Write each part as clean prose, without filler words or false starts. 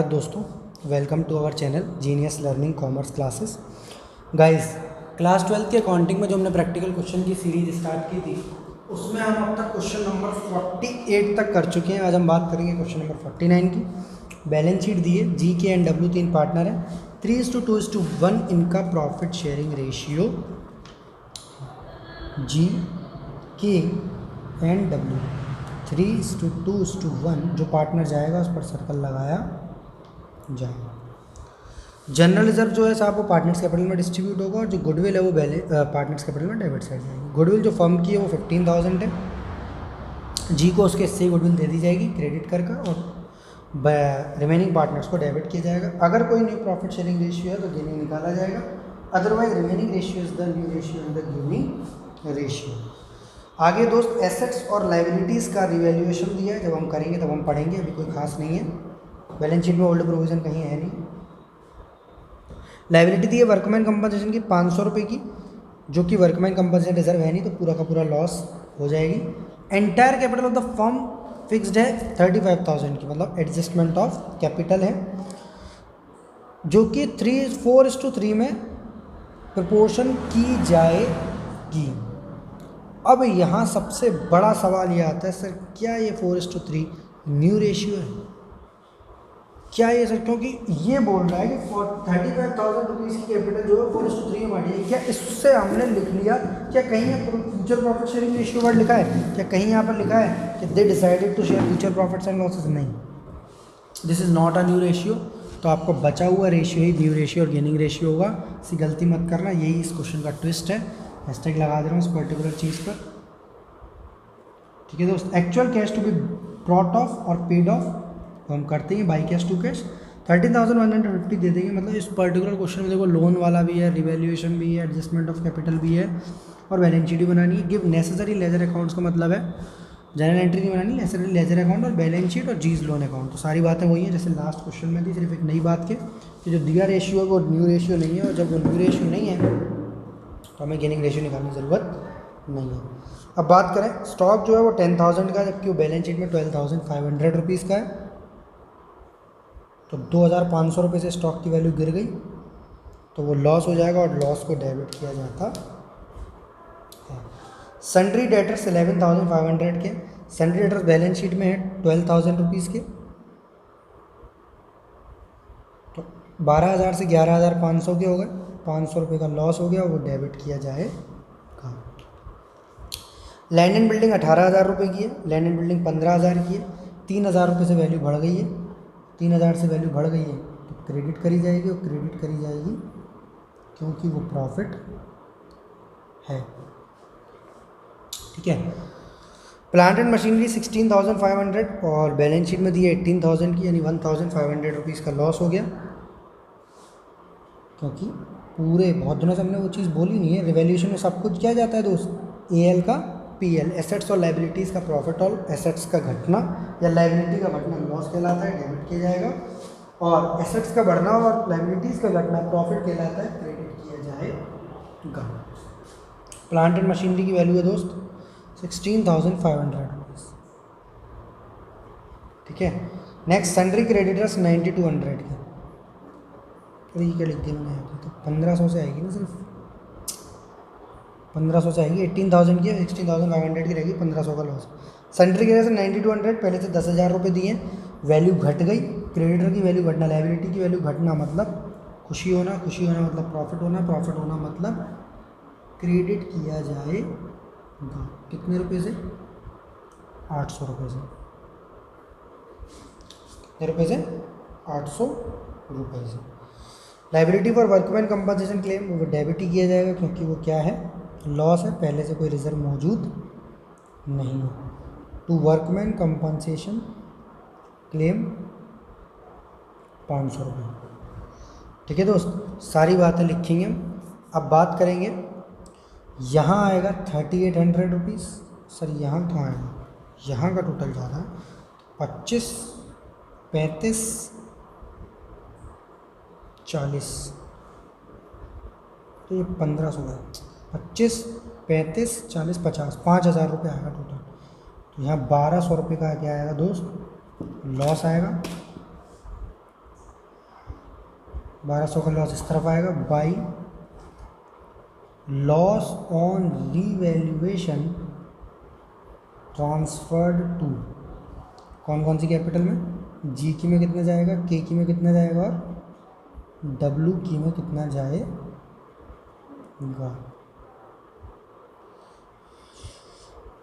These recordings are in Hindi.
मुबारक दोस्तों, welcome to our channel genius learning commerce classes. Guys, class 12 की अकाउंटिंग में जो हमने प्रैक्टिकल क्वेश्चन की सीरीज स्टार्ट की थी उसमें हम अब तक क्वेश्चन नंबर 48 तक कर चुके हैं। आज हम बात करेंगे क्वेश्चन नंबर 49 की। बैलेंस शीट दी है, जी के एंड डब्ल्यू 3 पार्टनर है, 3:2:1 इनका प्रॉफिट शेयरिंग रेशियो। जी के एंड डब्ल्यू 3:2:1 जो पार्टनर जाएगा उस पर सर्कल लगाया जाएगा। जनरल रिजर्व जो है साहब वो पार्टनर्स कैपिटल में डिस्ट्रीब्यूट होगा और जो गुडविल है वो पार्टनर्स कैपिटल में डेबिट साइड जाएगी। गुडविल जो फर्म की है वो 15,000 है, जी को उसके इससे गुडविल दे दी जाएगी क्रेडिट कर और रिमेनिंग पार्टनर्स को डेबिट किया जाएगा। अगर कोई न्यू प्रॉफिट शेयरिंग रेशियो है तो गेनिंग निकाला जाएगा, otherwise remaining ratio is the new ratio in the gaining ratio. आगे दोस्त एसेट्स और लाइबिलिटीज़ का रिवैल्यूएशन दिया है, जब हम करेंगे तब हम पढ़ेंगे, अभी कोई खास नहीं है। बैलेंस शीट में ओल्ड प्रोविजन कहीं है नहीं। लाइबिलिटी दी है वर्कमैन कंपनसेशन की 500 रुपये की, जो कि वर्कमैन कंपनसेशन रिजर्व है नहीं तो पूरा का पूरा लॉस हो जाएगी। Entire capital of the firm fixed है 35,000 की, मतलब एडजस्टमेंट ऑफ कैपिटल है, जो कि 4:3 में प्रपोर्शन की जाएगी। अब यहाँ सबसे बड़ा सवाल ये आता है, सर क्या ये 4:3 न्यू रेशियो है? क्या ये सर, क्योंकि ये बोल रहा है कि 35,000 रुपीज़ की कैपिटल जो है 4:3 में बांटी है। क्या इससे हमने लिख लिया, क्या कहीं future profit sharing ratio word लिखा है? क्या कहीं यहाँ पर लिखा है कि they decided to share future profits and losses? नहीं, this is not a new ratio. तो आपको बचा हुआ रेशियो ही न्यू रेशियो और गेनिंग रेशियो होगा, इसी गलती मत करना, यही इस क्वेश्चन का ट्विस्ट है। हैशटैग लगा दे रहा हूँ इस पर्टिकुलर चीज़ पर, ठीक है दोस्त। Actual cash to be brought off और पेड ऑफ तो हम करते हैं बाई कैश टू कैश 13,150 दे देंगे। मतलब इस पर्टिकुलर क्वेश्चन में देखो लोन वाला भी है, रिवैल्यूएशन भी है, एडजस्टमेंट ऑफ कैपिटल भी है और बैलेंस शीट भी बनानी है। गिव नेसेसरी लेजर अकाउंट्स का मतलब है जनरल एंट्री नहीं बनानी, नेसेसरी लेजर अकाउंट और बैलेंस शीट और जीज लोन अकाउंट। तो सारी बातें वही हैं जैसे लास्ट क्वेश्चन में थी, सिर्फ एक नई बात के कि जो दिया रेशियो है वो न्यू रेशियो नहीं है, और जब वो न्यू रेशियो नहीं है तो हमें गेनिंग रेशियो निकालने की ज़रूरत नहीं है। अब बात करें, स्टॉक जो है वो 10,000 का है, जबकि वो बैलेंस शीट में 12,500 रुपीज़ का है। तो 2,500 रुपये से स्टॉक की वैल्यू गिर गई तो वो लॉस हो जाएगा और लॉस को डेबिट किया जाता है। सन्ड्री डेटर्स 11,500 के, सन्ड्री डेटर्स बैलेंस शीट में है 12,000 रुपीज़ के, तो 12,000 से 11,500 के हो गए, 500 रुपये का लॉस हो गया, वो डेबिट किया जाएगा। लैंड एंड बिल्डिंग 18,000 रुपये की है, लैंड एंड बिल्डिंग 15,000 की है, 3,000 रुपये से वैल्यू बढ़ गई है, 3,000 से वैल्यू बढ़ गई है तो क्रेडिट करी जाएगी, और क्रेडिट करी जाएगी क्योंकि वो प्रॉफिट है, ठीक है। प्लांट एंड मशीनरी 16,500 और बैलेंस शीट में दी है 18,000 की, यानी 1,500 रुपीज़ का लॉस हो गया, क्योंकि पूरे बहुत दिनों से हमने वो चीज़ बोली नहीं है। रिवैल्यूएशन में सब कुछ किया जाता है दोस्त, एएल का पीएल, एसेट्स और लाइबिलिटीज़ का प्रॉफिट और एसेट्स का घटना या लाइबिलिटी का घटना लॉस कहलाता है, डेबिट किया जाएगा, और एसेट्स का बढ़ना और लाइबिलिटीज़ का घटना प्रॉफिट कहलाता है, क्रेडिट किया जाएगा। प्लांट एंड मशीनरी की वैल्यू है दोस्त 16,500 रुपीज़, ठीक है। नेक्स्ट सन्ड्री क्रेडिटर्स 9,200 के, अरे ये क्या लिख दिया मैंने यहाँ पे, तो 1,500 से आएगी ना, सिर्फ 1,500 से आएगी। 18,000 की 16,500 की रहेगी, 1,500 का लॉस। सन्ड्री क्रेडिटर 9,200 पहले से 10,000 रुपये दिए, वैल्यू घट गई, क्रेडिटर की वैल्यू घटना, लाइबिलिटी की वैल्यू घटना मतलब खुशी होना, खुशी होना मतलब प्रॉफिट होना, प्रॉफिट होना मतलब क्रेडिट किया जाएगा। कितने रुपये से? 800 रुपये से। कितने रुपये से? 800 रुपये से। Liability for workman compensation claim वो डेबिट ही किया जाएगा, क्योंकि वो क्या है, लॉस है, पहले से कोई रिजर्व मौजूद नहीं है। टू वर्कमैन कंपनसेशन क्लेम 500 रुपये, ठीक है दोस्त। सारी बातें लिखेंगे हम। अब बात करेंगे, यहाँ आएगा 3,800 रुपीज़, सर यहाँ कहाँ आएगा, यहाँ का टोटल ज़्यादा है, 25, 35, 40, तो ये 1,500 है। 25, 35, 40, 50, 5,000 रुपये आएगा टोटल। तो यहाँ 1,200 रुपये का क्या आएगा दोस्त, लॉस आएगा, 1200 का लॉस इस तरफ आएगा। By loss on revaluation transferred to, कौन कौन सी कैपिटल में, जी की में कितना जाएगा, के की में कितना जाएगा और डब्ल्यू की में कितना जाएगा।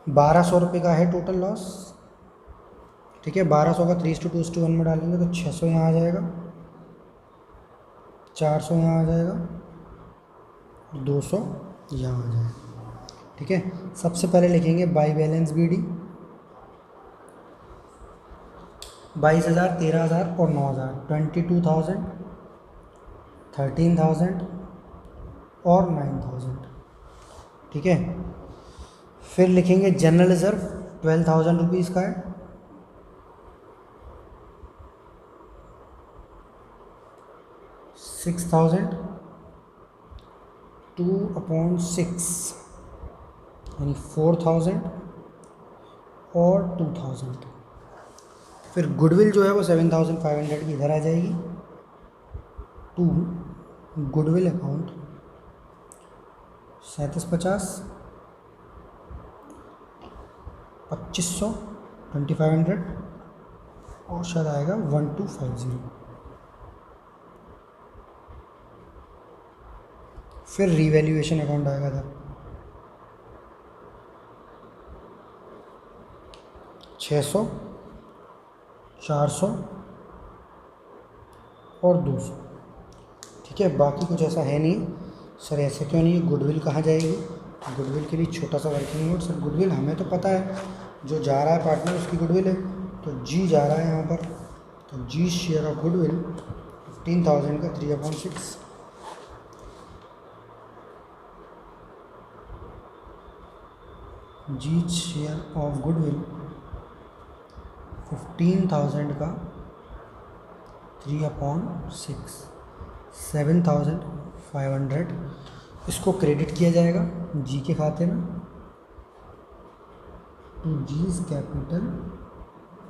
1200 रुपये का है टोटल लॉस, ठीक है। 1200 का 3:2:1 में डालेंगे तो 600 यहाँ आ जाएगा, 400 यहाँ आ जाएगा, 200 यहाँ आ जाएगा, ठीक है। सबसे पहले लिखेंगे बाई बैलेंस बी डी, 22,000, 13,000 और 9,000, 22,000, 13,000 और 9,000, ठीक है। फिर लिखेंगे जनरल रिजर्व 12,000 रुपीज़ का है, 6,000, 2/6 यानी 4,000 और 2,000। फिर गुडविल जो है वो 7,500 की इधर आ जाएगी टू गुडविल अकाउंट 3750, 2500, 2500 और शायद आएगा 1250। फिर रीवैल्यूएशन अकाउंट आएगा था 600, 400 और 200, ठीक है। बाकी कुछ ऐसा है नहीं सर, ऐसे क्यों नहीं है, गुडविल कहाँ जाएगी, गुडविल के लिए छोटा सा वर्किंग नोट। सर गुडविल हमें तो पता है, जो जा रहा है पार्टनर उसकी गुडविल है, तो जी जा रहा है यहाँ पर, तो जी शेयर ऑफ गुडविल 15,000 का 3/6, जी शेयर ऑफ गुडविल 15,000 का 3/6, 7,500 इसको क्रेडिट किया जाएगा जी के खाते में टू जीज कैपिटल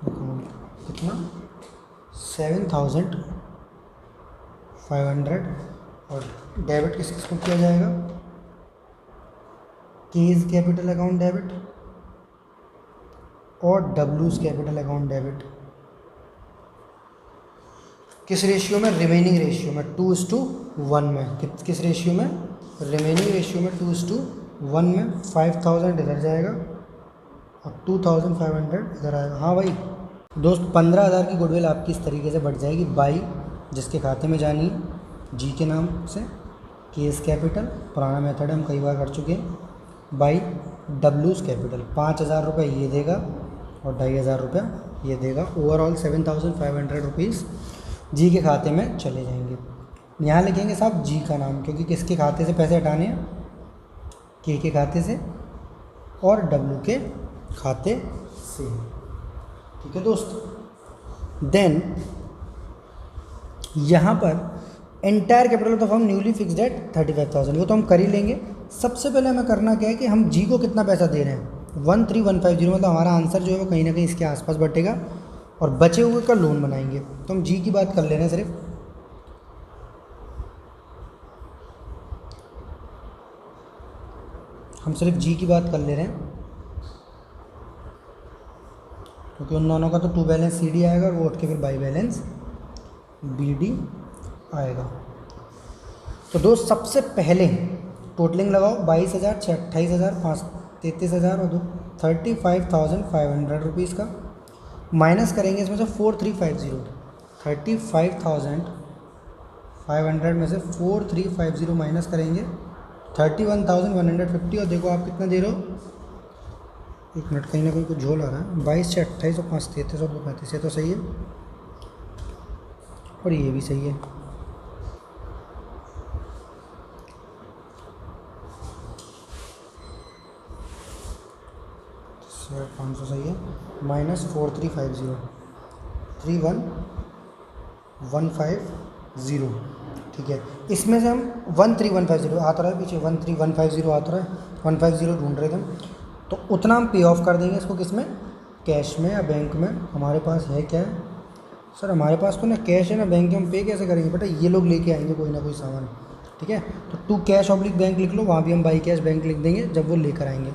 अकाउंट। कितना 7,500 और डेबिट किस किस को किया जाएगा, केज कैपिटल अकाउंट डेबिट और डब्ल्यूज कैपिटल अकाउंट डेबिट। किस रेशियो में, रिमेनिंग रेशियो में 2:1 में। किस रेशियो में, रिमेनिंग रेशियो में 2:1 में। 5,000 इधर जाएगा और 2,500 इधर आएगा। हाँ भाई दोस्त, 15,000 की गुडविल आपकी इस तरीके से बढ़ जाएगी। बाई जिसके खाते में जानी है जी के नाम से, केस कैपिटल पुराना मेथड है, हम कई बार कर चुके हैं, बाई डब्ल्यूज कैपिटल 5,000 रुपये ये देगा और 2,500 रुपया ये देगा। ओवरऑल 7,500 रुपीज़ जी के खाते में चले जाएंगे। यहाँ लिखेंगे साहब जी का नाम, क्योंकि किसके खाते से पैसे हटाने हैं, के खाते से और डब्ल्यू के खाते से, ठीक है दोस्त। देन यहाँ पर entire capital of the firm newly fixed at 35,000, वो तो हम कर ही लेंगे। सबसे पहले हमें करना क्या है कि हम जी को कितना पैसा दे रहे हैं, 13,150, मतलब हमारा आंसर जो है वो कहीं ना कहीं इसके आसपास बटेगा और बचे हुए का लोन बनाएंगे। तो हम जी की बात कर ले रहे हैं सिर्फ, हम सिर्फ जी की बात कर ले रहे हैं, क्योंकि उन दोनों का तो टू बैलेंस सी डी आएगा और वो उठ के फिर बाई बैलेंस बी डी आएगा। तो दोस्त सबसे पहले टोटलिंग लगाओ, 22,000, 28,000, 5, 33,000 और 35,500 रुपीज़ का माइनस करेंगे इसमें से 4,350, 35,500 में से 4,350 माइनस करेंगे 31,150। और देखो आप कितना दे रहे हो, एक मिनट, कहीं ना कहीं कुछ झोल आ रहा है। 22 से 28 और 5, 33 और 35, ये तो सही है और ये भी सही है। सर 500 सही है, माइनस 4,350, 31,150, ठीक है। इसमें से हम 13,150 आता रहा है पीछे, 13,150 आता रहा है, 150 ढूंढ रहे थे हम, तो उतना हम पे ऑफ कर देंगे इसको, किस में, कैश में या बैंक में। हमारे पास है क्या है, सर हमारे पास तो ना कैश है ना, बैंक में हम पे कैसे करेंगे बेटा, ये लोग लेके आएंगे कोई ना कोई सामान, ठीक है। तो टू कैश ऑब्लिक बैंक लिख लो, वहाँ भी हम बाई कैश बैंक लिख देंगे जब वो लेकर आएंगे।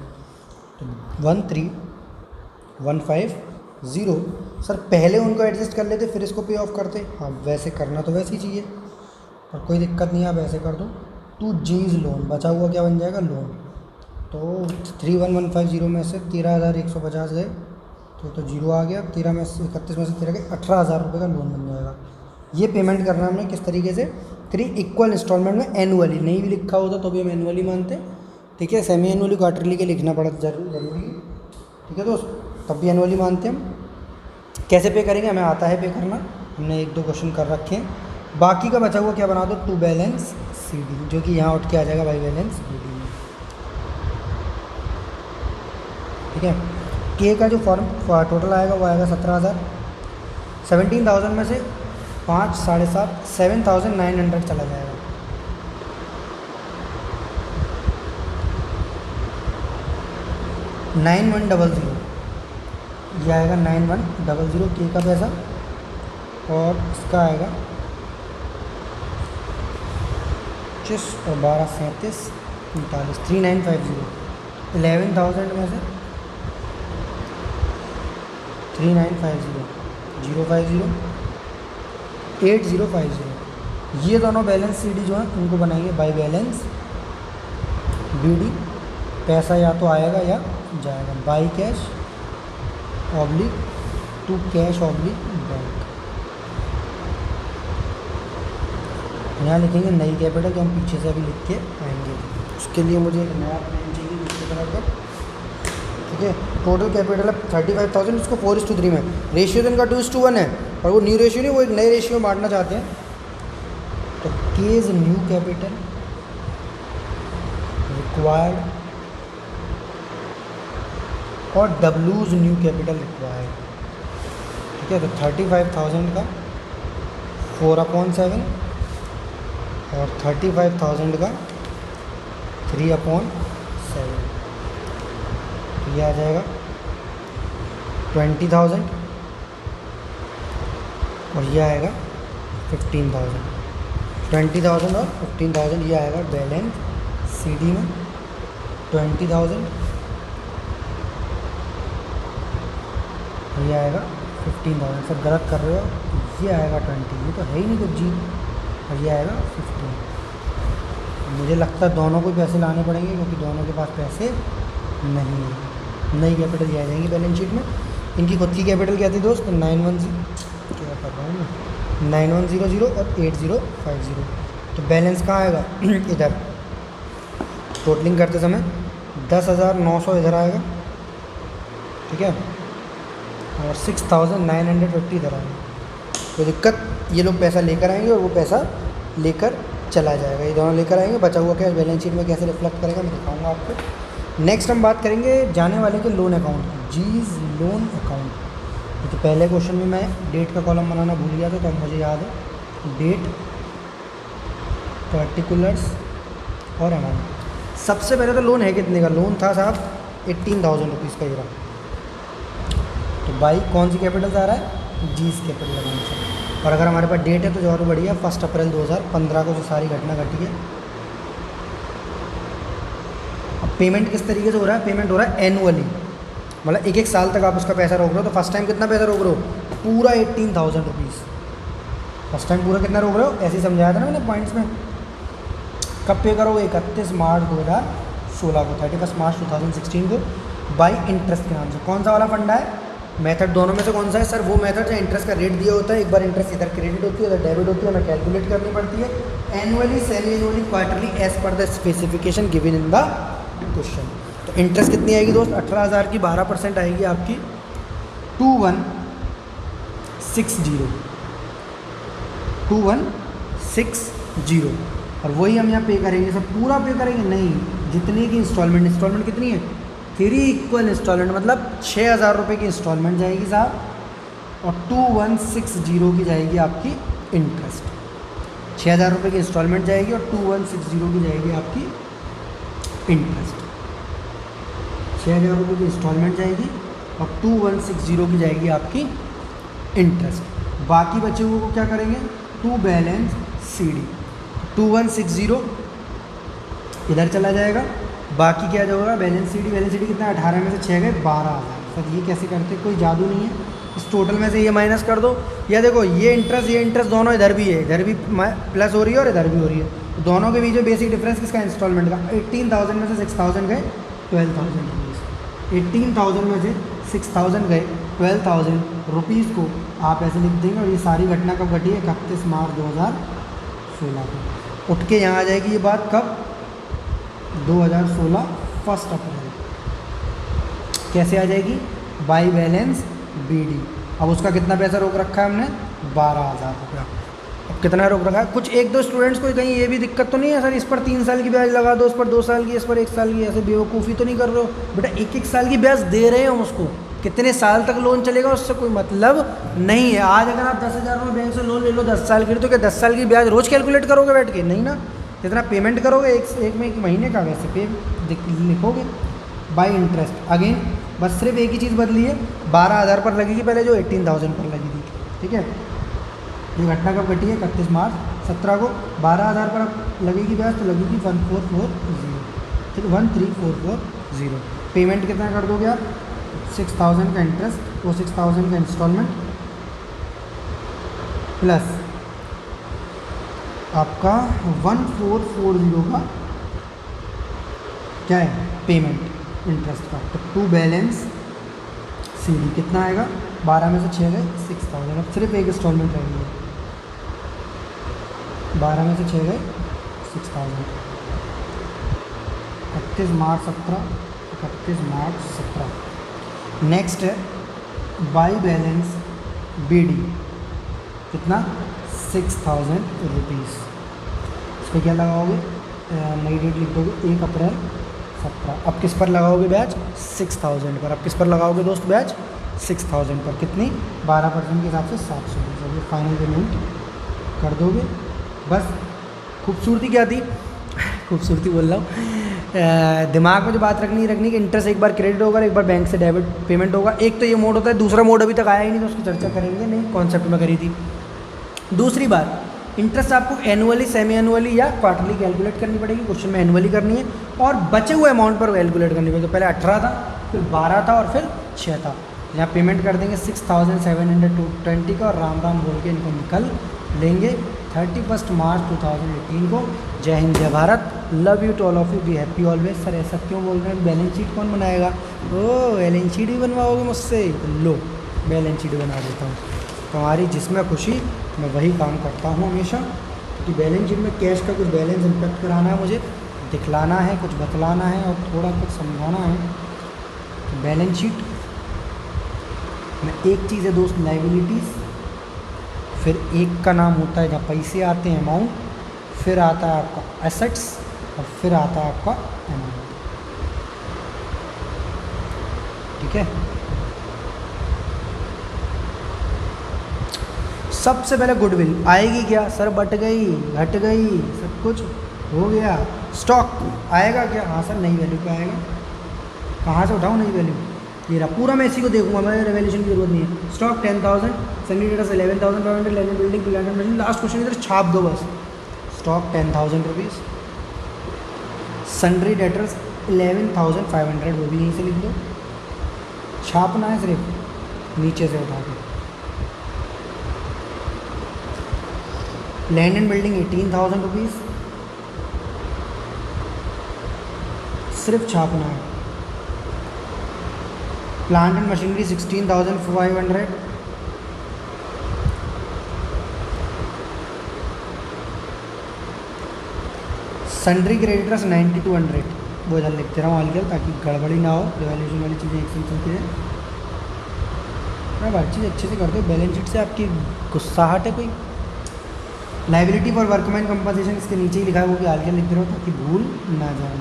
तो 13,150। सर पहले उनको एडजस्ट कर लेते फिर इसको पे ऑफ करते, हाँ वैसे करना तो वैसे ही चाहिए, और कोई दिक्कत नहीं है, आप ऐसे कर दो। टू जीज लोन, बचा हुआ क्या बन जाएगा, लोन। तो 31,150 में से 13,150 गए तो जीरो आ गया, 13 में से 31 में से 13 गए, 18,000 रुपये का लोन बन जाएगा। ये पेमेंट करना हमने किस तरीके से, 3 इक्वल इंस्टॉलमेंट में एनुअली, नहीं भी लिखा होता तो भी हम एनुअली मानते, ठीक है। सेमी एनुअली क्वार्टरली के लिखना पड़ा जरूरी, ठीक है दोस्त, तब भी एनुअली मानते हम। कैसे पे करेंगे, हमें आता है पे करना, हमने 1-2 क्वेश्चन कर रखे हैं। बाकी का बचा हुआ क्या बना दो, टू बैलेंस CD, जो कि यहाँ उठ के आ जाएगा बाई बैलेंस BD में, ठीक है। के का जो फॉर्म टोटल आएगा वो आएगा 17,000। 17,000 में से 5, 7.5, 7,900 चला जाएगा। नाइन 100, ये आएगा 9100 के का पैसा, और इसका आएगा 25 और 12, 37, 39, 3950। 11,000 में से 3950, 050, 8050, ये दोनों बैलेंस CD जो है उनको बनाएंगे बाई बैलेंस BD। पैसा या तो आएगा या जाएगा, by cash oblique to cash oblique bank. यहाँ लिखेंगे नई कैपिटल, जो हम पीछे से अभी लिख के आएंगे। उसके लिए मुझे एक नया पेन चाहिए दूसरी तरह का, ठीक है। टोटल कैपिटल है 35,000, उसको 4:3 में, रेशियो तो इनका 2:1 है, और वो न्यू रेशियो नहीं, वो एक नए रेशियो में बांटना चाहते हैं। तो के इज न्यू कैपिटल रिक्वायर्ड और डब्ल्यूज न्यू कैपिटल रिक्वायर्ड, ठीक है। तो 35,000 का 4/7 और 35,000 का 3/7, तो ये आ जाएगा 20,000, और ये आएगा 15,000। 20,000 और 15,000 ये आएगा बैलेंस CD में। 20,000 ये आएगा 15,000, सब गलत कर रहे हो, ये आएगा 20, ये तो है ही नहीं कुछ जी, और ये आएगा 15। मुझे लगता है दोनों को पैसे लाने पड़ेंगे, क्योंकि दोनों के पास पैसे नहीं है। नई कैपिटल ये आ जाएंगी बैलेंस शीट में। इनकी खुद की कैपिटल क्या थी दोस्त, 9100, क्या कर रहा हूँ मैं, 9100 और 8050। तो बैलेंस कहाँ आएगा इधर, टोटलिंग करते समय 10,900 इधर आएगा, ठीक है, और 6,950 इधर आएगा। कोई दिक्कत, ये लोग पैसा लेकर आएंगे और वो पैसा लेकर चला जाएगा, ये दोनों लेकर आएंगे। बचा हुआ कैश बैलेंस शीट में कैसे रिफ्लेक्ट करेगा मैं दिखाऊंगा आपको। नेक्स्ट हम बात करेंगे जाने वाले के लोन अकाउंट की, जीज लोन अकाउंट। तो पहले क्वेश्चन में मैं डेट का कॉलम बनाना भूल गया था, तो अब मुझे याद है, डेट, पर्टिकुलर्स और अमाउंट। सबसे पहले तो लोन है कितने का, लोन था साहब 18,000 रुपीज़ का, ये रहा। तो बाई कौन सी कैपिटल से आ रहा है, जीज कैपिटल अकाउंट से। और अगर हमारे पास डेट है तो जो और बढ़िया, 1 अप्रैल 2015 को जो सारी घटना घटी है। अब पेमेंट किस तरीके से हो रहा है, पेमेंट हो रहा है एनुअली, मतलब 1-1 साल तक आप उसका पैसा रोक रहे हो। तो फर्स्ट टाइम कितना पैसा रोक रहे हो, पूरा 18,000 रुपीज़। फर्स्ट टाइम पूरा कितना रोक रहे हो, ऐसे ही समझाया था ना मैंने पॉइंट्स में। कब पे करोगे, 31 मार्च 2016 को, 31 मार्च 2016 को, बाई इंटरेस्ट के नाम से। कौन सा वाला फंडा है, मेथड दोनों में से कौन सा है, सर वो मेथड जो इंटरेस्ट का रेट दिया होता है, एक बार इंटरेस्ट इधर क्रेडिट होती है उधर डेबिट होती है, हमें कैलकुलेट करनी पड़ती है annually, semi annually, quarterly, as per the specification given in the question. तो इंटरेस्ट कितनी आएगी दोस्त, 18,000 की 12% आएगी आपकी 2160। और वही हम यहाँ पे करेंगे, सब पूरा पे करेंगे नहीं, जितने की इंस्टॉलमेंट कितनी है, 3 इक्वल इंस्टॉलमेंट, मतलब 6,000 रुपये की इंस्टॉलमेंट जाएगी साहब, और 2160 की जाएगी आपकी इंटरेस्ट। 6,000 रुपये की इंस्टॉलमेंट जाएगी और 2160 की जाएगी आपकी इंटरेस्ट। 6,000 रुपये की इंस्टॉलमेंट जाएगी और 2160 की जाएगी आपकी इंटरेस्ट। बाकी बचे हुए को क्या करेंगे, टू बैलेंस सी डी, 2160 इधर चला जाएगा, बाकी क्या होगा बैलेंस सी डी कितना 18 में से 6 गए 12,000। सर ये कैसे करते, कोई जादू नहीं है, इस टोटल में से ये माइनस कर दो, या देखो ये इंटरेस्ट दोनों इधर भी है, इधर भी प्लस हो रही है और इधर भी हो रही है, तो दोनों के बीच में बेसिक डिफरेंस किसका, इंस्टॉलमेंट का। 18,000 में से 6,000 गए 12,000 रुपीज़, 18,000 में से 6,000 गए 12,000 रुपीज़ को आप ऐसे लिख देंगे। और ये सारी घटना कब घटी है, 31 मार्च 2016 को। उठ के यहाँ आ जाएगी ये बात कब, 2016 1 अप्रैल। कैसे आ जाएगी, बाई बैलेंस बीडी। अब उसका कितना पैसा रोक रखा है हमने, 12,000 रुपया। अब कितना रोक रखा है, कुछ एक दो स्टूडेंट्स को कहीं ये भी दिक्कत तो नहीं है सर इस पर 3 साल की ब्याज लगा दो, इस पर 2 साल की, इस पर 1 साल की, ऐसे बेवकूफ़ी तो नहीं कर रहे हो बेटा, 1-1 साल की ब्याज दे रहे हैं हम उसको, कितने साल तक लोन चलेगा उससे कोई मतलब नहीं है। आज अगर आप 10,000 रुपये बैंक से लोन ले लो 10 साल की, तो क्या 10 साल की ब्याज रोज़ कैलकुलेट करोगे बैठ के, नहीं ना, जितना पेमेंट करोगे एक महीने का वैसे पे लिखोगे बाई इंटरेस्ट। अगेन बस सिर्फ एक ही चीज़ बदली है, 12,000 पर लगेगी पहले जो 18,000 पर लगी थी, ठीक है। ये घटना कब घटी है, 31 मार्च 17 को। 12,000 पर अब लगेगी ब्याज तो लगेगी 1440, ठीक है, 13,440। पेमेंट कितना कर दोगे आप, 6,000 का इंटरेस्ट, वो 6,000 का इंस्टॉलमेंट प्लस आपका 1440 का क्या है पेमेंट इंटरेस्ट का। तो टू बैलेंस सी डी कितना आएगा, 12 में से 6 गए 6,000। अब सिर्फ एक इंस्टॉलमेंट रहेगी, 12 में से 6 गए 6,000। 31 मार्च 17, 31 मार्च 17। नेक्स्ट है बाई बैलेंस बी डी, कितना 6,000 रुपीज़। इस पर क्या लगाओगे, नई डेट लिख दोगे 1 अप्रैल 17। अब किस पर लगाओगे ब्याज, 6,000 पर। अब किस पर लगाओगे दोस्त ब्याज, 6,000 पर। कितनी, 12% के हिसाब से 700। ये फाइनल पेमेंट कर दोगे। बस खूबसूरती क्या थी, खूबसूरती बोल रहा हूँ, दिमाग में जो बात रखनी कि इंटरेस्ट एक बार क्रेडिट होगा, एक बार बैंक से डेबिट पेमेंट होगा। एक तो ये मोड होता है, दूसरा मोड अभी तक आया ही नहीं, तो उसकी चर्चा करेंगे, नहीं कॉन्सेप्ट में करी थी। दूसरी बात, इंटरेस्ट आपको एनुअली, सेमी एनुअली या क्वार्टरली कैलकुलेट करनी पड़ेगी, क्वेश्चन में एनुअली करनी है, और बचे हुए अमाउंट पर कैलकुलेट करनी पड़ेगी। तो पहले 18 था, फिर 12 था और फिर 6 था। यहाँ पेमेंट कर देंगे 6,720 का और राम राम बोल के इनको निकल लेंगे 31 मार्च 2018 को। जय हिंद, जय Bharat, love you to all of you, be happy always. Sir ऐसा क्यों बोल रहे हैं, बैलेंस शीट कौन बनाएगा, ओ बैलेंस शीट भी बनवाओगे मुझसे, लो बैलेंस शीट बना देता हूँ। तुम्हारी जिसमें खुशी मैं वही काम करता हूँ हमेशा, क्योंकि बैलेंस शीट में कैश का कुछ बैलेंस इम्पेक्ट कराना है, मुझे दिखलाना है, कुछ बतलाना है और थोड़ा कुछ समझाना है। तो बैलेंस शीट में एक चीज़ है दोस्त, लाइबिलिटीज़, फिर एक का नाम होता है जहाँ पैसे आते हैं अमाउंट, फिर आता है आपका एसेट्स और फिर आता है आपका अमाउंट, ठीक है। सबसे पहले गुडविल आएगी क्या सर, बट गई, घट गई, सब कुछ हो गया। स्टॉक आएगा क्या, हाँ सर नई वैल्यू पे आएगा। कहाँ से उठाऊँ नई वैल्यू, ये रहा पूरा, मैं इसी को देखूंगा, मैं रेवोल्यूशन की जरूरत नहीं है। Stock 10,000, Sunny data 11,500, land building, plant and machine, last question इधर छाप दो बस। स्टॉक 10,000 रुपीज़, सन्ड्री डेटर्स 11,500, वो भी यहीं से लिख दो, छापना है सिर्फ नीचे से उठा के। लैंड एंड बिल्डिंग 18,000 रुपीज़, सिर्फ छापना है। Plant and machinery 16,500, sundry creditors 9,200, वो इधर लिखते रहा हूँ हल्के, ताकि गड़बड़ी ना हो, रिवॉल्यूशन वाली चीज़ें एक साथ चलती है। मैं हर चीज़ अच्छे से करते हो, बैलेंस शीट से आपकी गुस्साहट है कोई। लाइबिलिटी फॉर वर्कमैन कंपनसेशन इसके नीचे ही लिखा है, वो भी हल्के लिखते रहो ताकि भूल ना जाए।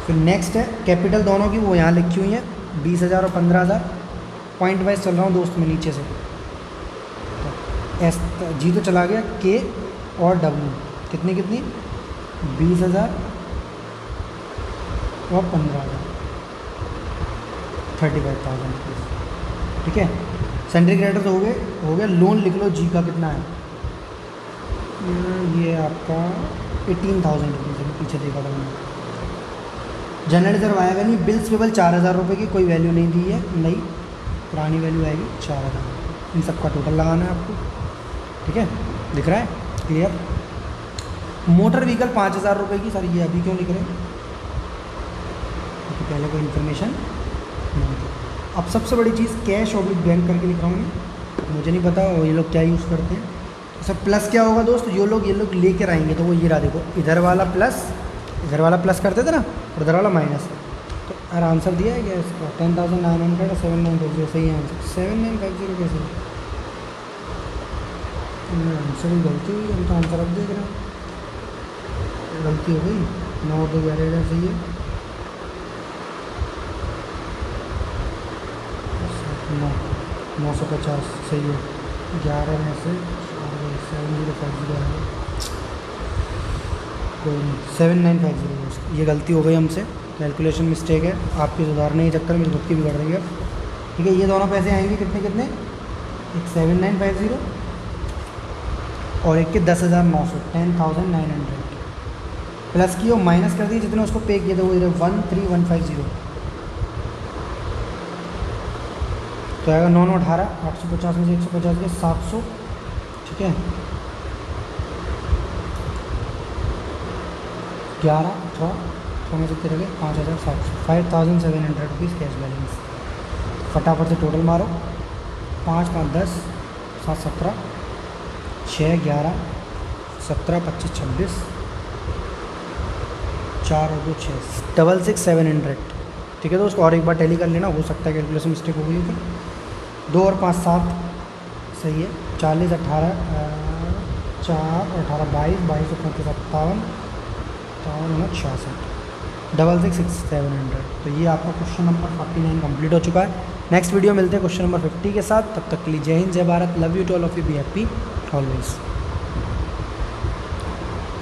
फिर नेक्स्ट है कैपिटल दोनों की, वो यहाँ लिखी हुई है 20,000 और 15,000, पॉइंट वाइज चल रहा हूँ दोस्त मैं नीचे से। एस जी तो चला गया, के और डब्ल्यू कितनी 20,000 और 15,000, 35,000 रुपीज़। ठीक है, सेंट्री क्रेडिटर्स हो गए। लोन लिख लो, जी का कितना है, ये आपका 18,000 रुपीज़ है, पीछे देखा था मैंने। जनरल रिजर्व आएगा नहीं। बिल्स पेबल 4,000 रुपये की कोई वैल्यू नहीं दी है, नई पुरानी वैल्यू आएगी 4,000। इन सबका टोटल लगाना है आपको। ठीक है, दिख रहा है, क्लियर। मोटर व्हीकल 5,000 रुपये की। सर ये अभी क्यों लिख रहे हैं, क्योंकि पहले कोई इन्फॉर्मेशन नहीं थी। अब सबसे बड़ी चीज़ कैश ऑब्लिक बैंक करके लिख रहा हूँ मैं, मुझे नहीं पता ये लोग क्या यूज़ करते हैं। तो सर प्लस क्या होगा दोस्त, ये लोग लेकर आएंगे तो वो ये रहा, देखो इधर वाला प्लस करते थे ना, और इधर वाला माइनस। तो यार आंसर दिया है क्या इसका, 10,900 7950 सही है आंसर। 7950 कैसे आंसर ही गलती हुई, हम तो आंसर अब देख रहे हैं, गलती हो गई। 9 2 11 सही है, 950 सही है। 11 में से 7050 है, कोई नहीं, 7950। ये गलती हो गई हमसे, कैलकुलेशन मिस्टेक है, आपकी सुधारने के चक्कर में खुद की बिगड़ रही है। ठीक है, ये दोनों पैसे आएंगे कितने कितने, एक 7950 और एक के 10,900, 10,900 प्लस की और माइनस कर दिए जितने उसको पे किए थे वो इधर 13,150। तो आएगा 9 9 18, 850 में से 150 के 700। ठीक है, 11 18 में से कितने लगे 5,700, 5,700 रुपीज़ कैश बैलेंस। फटाफट से टोटल मारो, 5 5 10 7 17 6 11 17 25 26 4 और 2 6 66,700। ठीक है दोस्त, और एक बार टैली कर लेना, हो सकता है कैलकुलेशन मिस्टेक हो गई हो। 2 और 5 7 सही है। 40 18 4 18 22 22 और 35 57 66 66,700। तो ये आपका क्वेश्चन नंबर 49 कंप्लीट हो चुका है। नेक्स्ट वीडियो मिलते हैं क्वेश्चन नंबर 50 के साथ। तब तक के लिए जय हिंद, जय Bharat, love you to all of you, be happy always.